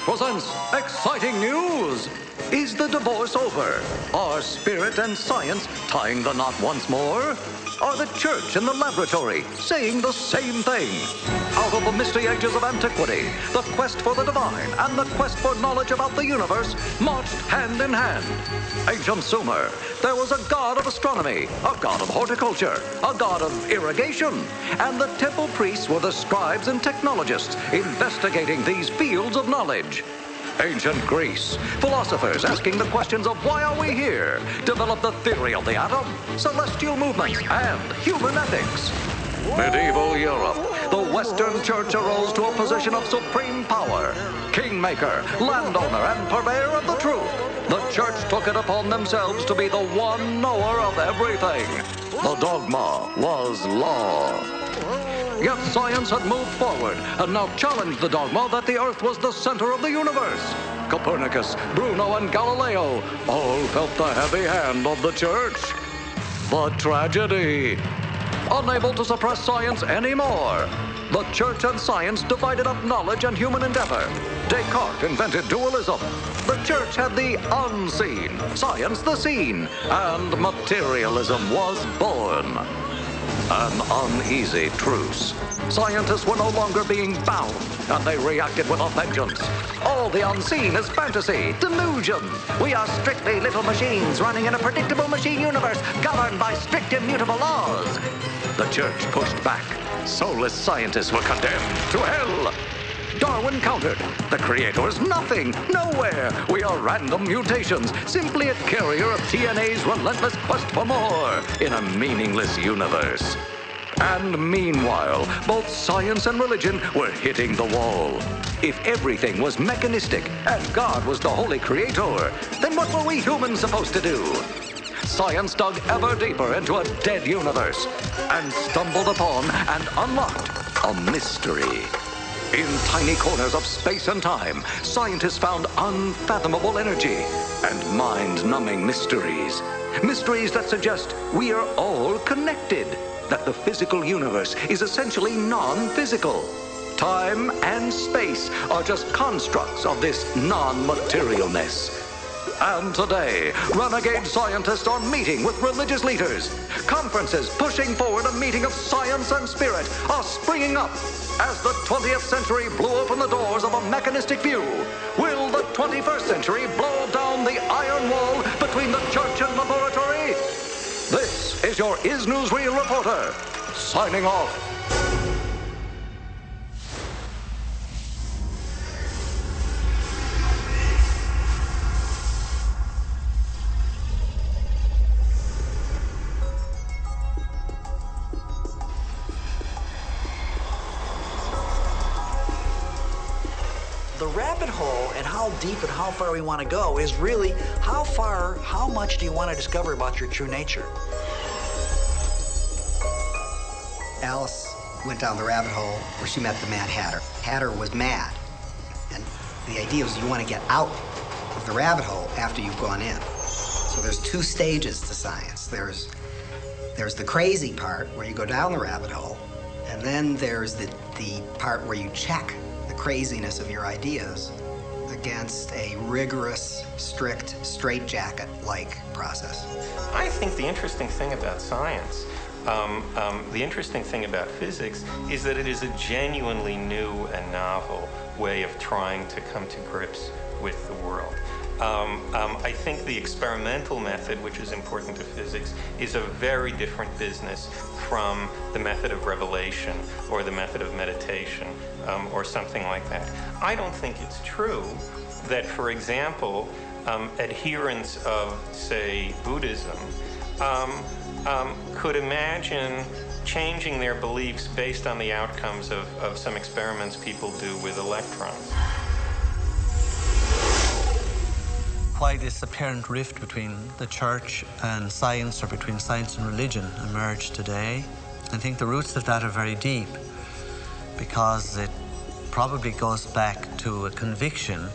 presents exciting news. Is the divorce over? Are spirit and science tying the knot once more? Are the church and the laboratory saying the same thing? Out of the misty ages of antiquity, the quest for the divine and the quest for knowledge about the universe marched hand in hand. Ancient Sumer, there was a god of astronomy, a god of horticulture, a god of irrigation, and the temple priests were the scribes and technologists investigating these fields of knowledge. Ancient Greece, philosophers asking the questions of why are we here, developed the theory of the atom, celestial movements, and human ethics. Medieval Europe, the Western Church arose to a position of supreme power. Kingmaker, landowner, and purveyor of the truth, the Church took it upon themselves to be the one knower of everything. The dogma was law. Yet science had moved forward and now challenged the dogma that the Earth was the center of the universe. Copernicus, Bruno, and Galileo all felt the heavy hand of the Church. The tragedy. Unable to suppress science anymore, the Church and science divided up knowledge and human endeavor. Descartes invented dualism. The Church had the unseen, science the seen, and materialism was born. An uneasy truce. Scientists were no longer being bound, and they reacted with a vengeance. All the unseen is fantasy, delusion. We are strictly little machines running in a predictable machine universe governed by strict immutable laws. The Church pushed back. Soulless scientists were condemned to hell. Darwin countered. The Creator is nothing, nowhere. We are random mutations, simply a carrier of TNA's relentless quest for more in a meaningless universe. And meanwhile, both science and religion were hitting the wall. If everything was mechanistic and God was the holy creator, then what were we humans supposed to do? Science dug ever deeper into a dead universe and stumbled upon and unlocked a mystery. In tiny corners of space and time, scientists found unfathomable energy and mind-numbing mysteries. Mysteries that suggest we are all connected, that the physical universe is essentially non-physical. Time and space are just constructs of this non-materialness. And today, renegade scientists are meeting with religious leaders. Conferences pushing forward a meeting of science and spirit are springing up. As the 20th century blew open the doors of a mechanistic view, will the 21st century blow down the iron wall between the church and laboratory? This is your Is Newsreel reporter, signing off. The rabbit hole and how deep and how far we want to go is really how much do you want to discover about your true nature? Alice went down the rabbit hole where she met the Mad Hatter. Hatter was mad, and the idea was you want to get out of the rabbit hole after you've gone in. So there's two stages to science. There's the crazy part where you go down the rabbit hole, and then there's the part where you check the craziness of your ideas against a rigorous, strict, straitjacket-like process. I think the interesting thing about science, the interesting thing about physics, is that it is a genuinely new and novel way of trying to come to grips with the world. I think the experimental method, which is important to physics, is a very different business from the method of revelation or the method of meditation or something like that. I don't think it's true that, for example, adherents of, say, Buddhism could imagine changing their beliefs based on the outcomes of some experiments people do with electrons. Why this apparent rift between the church and science, or between science and religion, emerged today, I think the roots of that are very deep, because it probably goes back to a conviction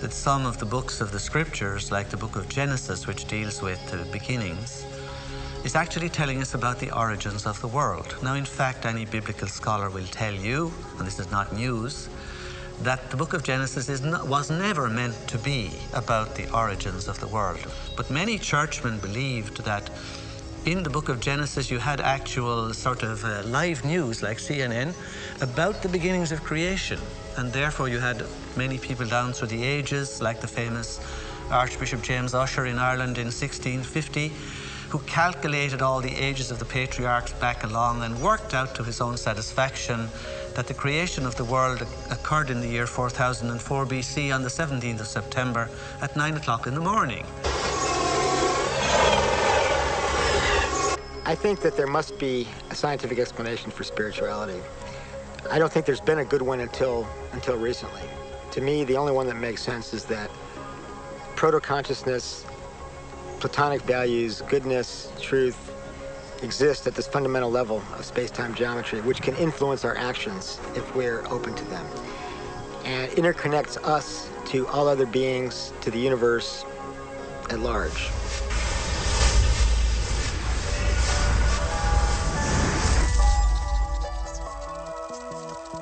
that some of the books of the scriptures, like the book of Genesis, which deals with the beginnings, is actually telling us about the origins of the world. Now, in fact, any biblical scholar will tell you, and this is not news, that the book of Genesis was never meant to be about the origins of the world. But many churchmen believed that in the book of Genesis you had actual sort of live news, like CNN, about the beginnings of creation. And therefore you had many people down through the ages, like the famous Archbishop James Ussher in Ireland in 1650, who calculated all the ages of the patriarchs back along and worked out to his own satisfaction that the creation of the world occurred in the year 4004 BC on the 17th of September at 9 o'clock in the morning. I think that there must be a scientific explanation for spirituality. I don't think there's been a good one until recently. To me, the only one that makes sense is that proto-consciousness, Platonic values, goodness, truth, exist at this fundamental level of space-time geometry, which can influence our actions if we're open to them. And interconnects us to all other beings, to the universe at large.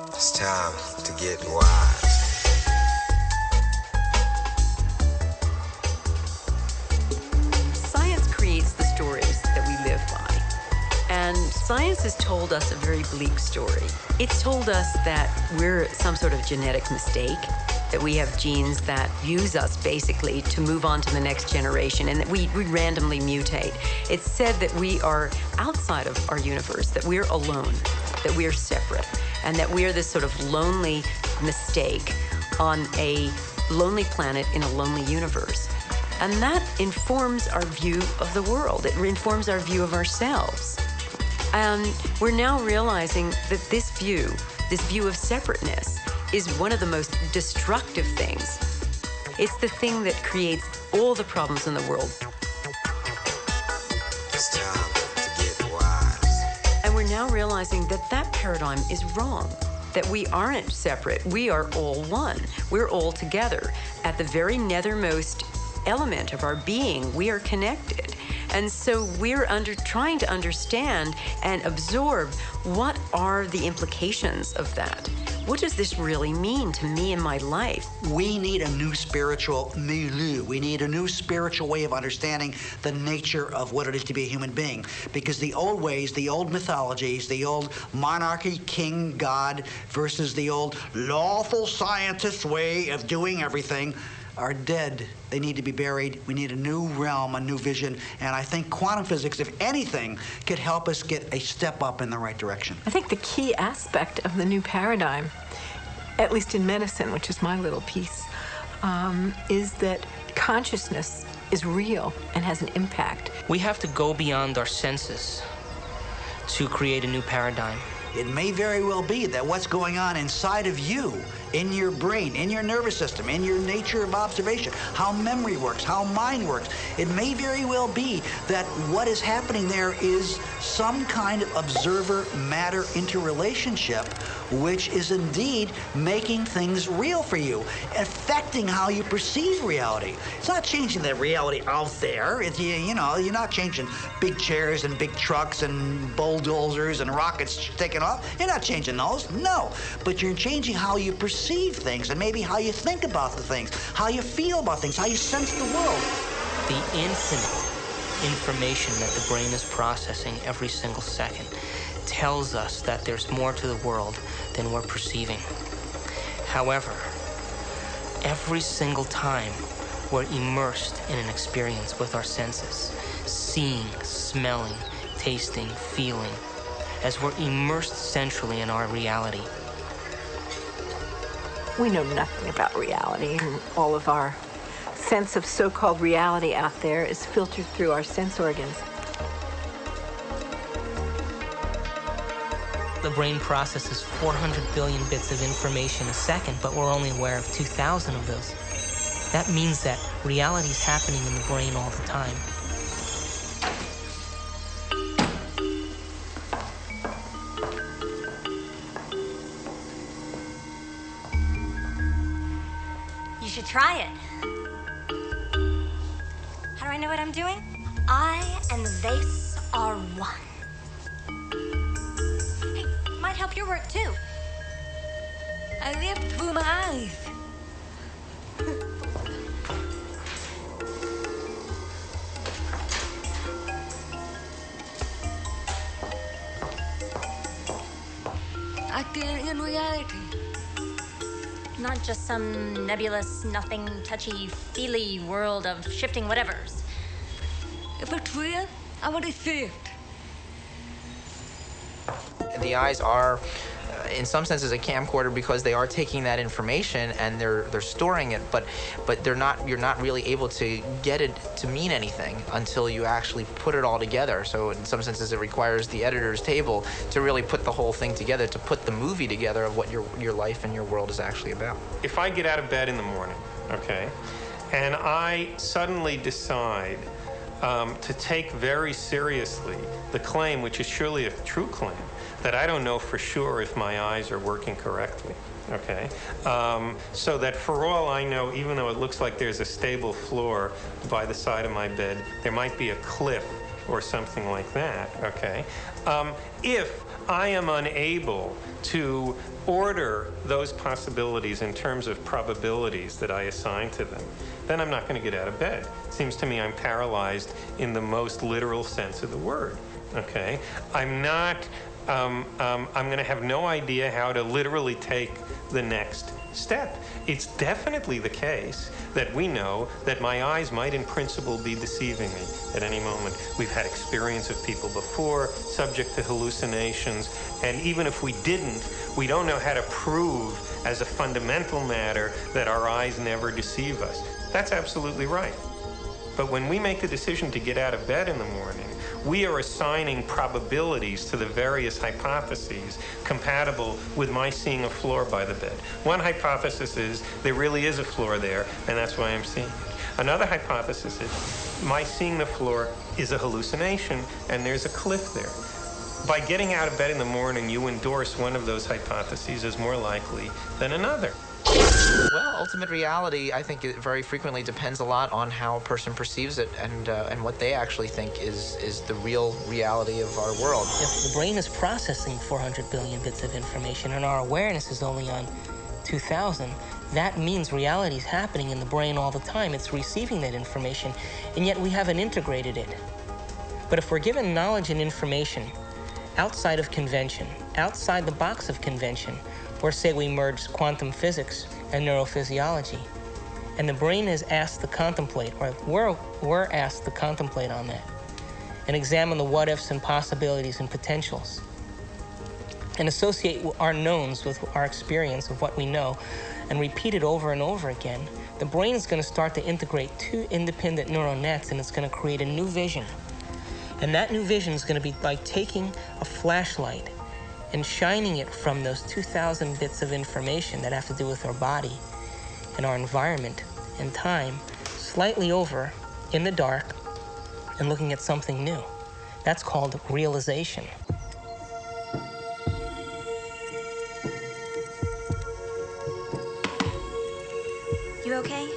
It's time to get wise. Science creates the stories that we live by. And science has told us a very bleak story. It's told us that we're some sort of genetic mistake, that we have genes that use us basically to move on to the next generation, and that we randomly mutate. It's said that we are outside of our universe, that we're alone, that we are separate, and that we are this sort of lonely mistake on a lonely planet in a lonely universe. And that informs our view of the world. It informs our view of ourselves. And we're now realizing that this view of separateness, is one of the most destructive things. It's the thing that creates all the problems in the world. It's time to get wise. And we're now realizing that that paradigm is wrong, that we aren't separate. We are all one. We're all together. At the very nethermost element of our being, we are connected. And so we're trying to understand and absorb what are the implications of that. What does this really mean to me in my life? We need a new spiritual milieu. We need a new spiritual way of understanding the nature of what it is to be a human being. Because the old ways, the old mythologies, the old monarchy, king, God, versus the old lawful scientist way of doing everything are dead. They need to be buried. We need a new realm, a new vision. And I think quantum physics, if anything, could help us get a step up in the right direction. I think the key aspect of the new paradigm, at least in medicine, which is my little piece, is that consciousness is real and has an impact. We have to go beyond our senses to create a new paradigm. It may very well be that what's going on inside of you, in your brain, in your nervous system, in your nature of observation, how memory works, how mind works, it may very well be that what is happening there is some kind of observer-matter interrelationship, which is indeed making things real for you, affecting how you perceive reality. It's not changing the reality out there. It's, you know, you're not changing big chairs and big trucks and bulldozers and rockets taking off. You're not changing those, no. But you're changing how you perceive things and maybe how you think about the things, how you feel about things, how you sense the world. The infinite information that the brain is processing every single second tells us that there's more to the world than we're perceiving. However, every single time we're immersed in an experience with our senses, seeing, smelling, tasting, feeling, as we're immersed centrally in our reality. We know nothing about reality, and all of our sense of so-called reality out there is filtered through our sense organs. The brain processes 400 billion bits of information a second, but we're only aware of 2,000 of those. That means that reality is happening in the brain all the time. You should try it. How do I know what I'm doing? I and the vase are one. Hey, might help your work too. I lived through my eyes. Acting in reality. Not just some nebulous, nothing, touchy-feely world of shifting whatevers. If it's real, I want to see it. The eyes are, in some senses, a camcorder because they are taking that information and they're storing it, but you're not really able to get it to mean anything until you actually put it all together. So in some senses, it requires the editor's table to really put the whole thing together, to put the movie together of what your life and your world is actually about. If I get out of bed in the morning, okay, and I suddenly decide to take very seriously the claim, which is surely a true claim, that I don't know for sure if my eyes are working correctly, okay? So that for all I know, even though it looks like there's a stable floor by the side of my bed, there might be a cliff or something like that, okay? If I am unable to order those possibilities in terms of probabilities that I assign to them, then I'm not going to get out of bed. It seems to me I'm paralyzed in the most literal sense of the word, okay? I'm going to have no idea how to literally take the next step. It's definitely the case that we know that my eyes might in principle be deceiving me at any moment. We've had experience of people before subject to hallucinations, and even if we didn't, we don't know how to prove as a fundamental matter that our eyes never deceive us. That's absolutely right. But when we make the decision to get out of bed in the morning, we are assigning probabilities to the various hypotheses compatible with my seeing a floor by the bed. One hypothesis is there really is a floor there, and that's why I'm seeing it. Another hypothesis is my seeing the floor is a hallucination, and there's a cliff there. By getting out of bed in the morning, you endorse one of those hypotheses as more likely than another. Well, ultimate reality, I think, it very frequently depends a lot on how a person perceives it and what they actually think is the real reality of our world. If the brain is processing 400 billion bits of information and our awareness is only on 2,000, that means reality is happening in the brain all the time. It's receiving that information, and yet we haven't integrated it. But if we're given knowledge and information outside of convention, outside the box of convention, or say we merge quantum physics and neurophysiology, and the brain is asked to contemplate, or we're asked to contemplate on that, and examine the what-ifs and possibilities and potentials, and associate our knowns with our experience of what we know, and repeat it over and over again, the brain is going to start to integrate two independent neural nets, and it's going to create a new vision. And that new vision is going to be like taking a flashlight and shining it from those 2,000 bits of information that have to do with our body and our environment and time, slightly over in the dark and looking at something new. That's called realization. You okay?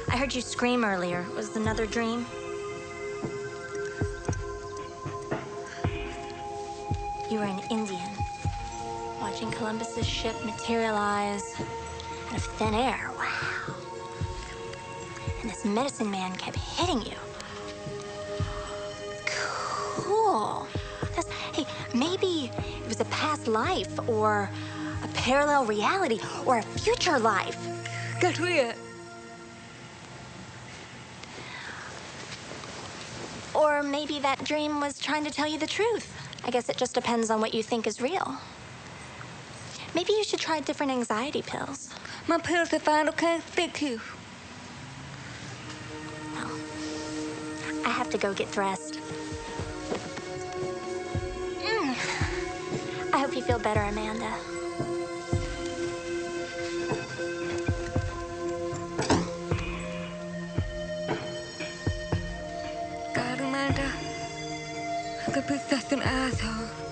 I heard you scream earlier. Was it another dream? You were an Indian, watching Columbus's ship materialize out of thin air. Wow. And this medicine man kept hitting you. Cool. Hey, maybe it was a past life, or a parallel reality, or a future life. Get weird. Or maybe that dream was trying to tell you the truth. I guess it just depends on what you think is real. Maybe you should try different anxiety pills. My pills are fine, okay? Thank you. Well, I have to go get dressed. I hope you feel better, Amanda. God, Amanda, I could be such an asshole.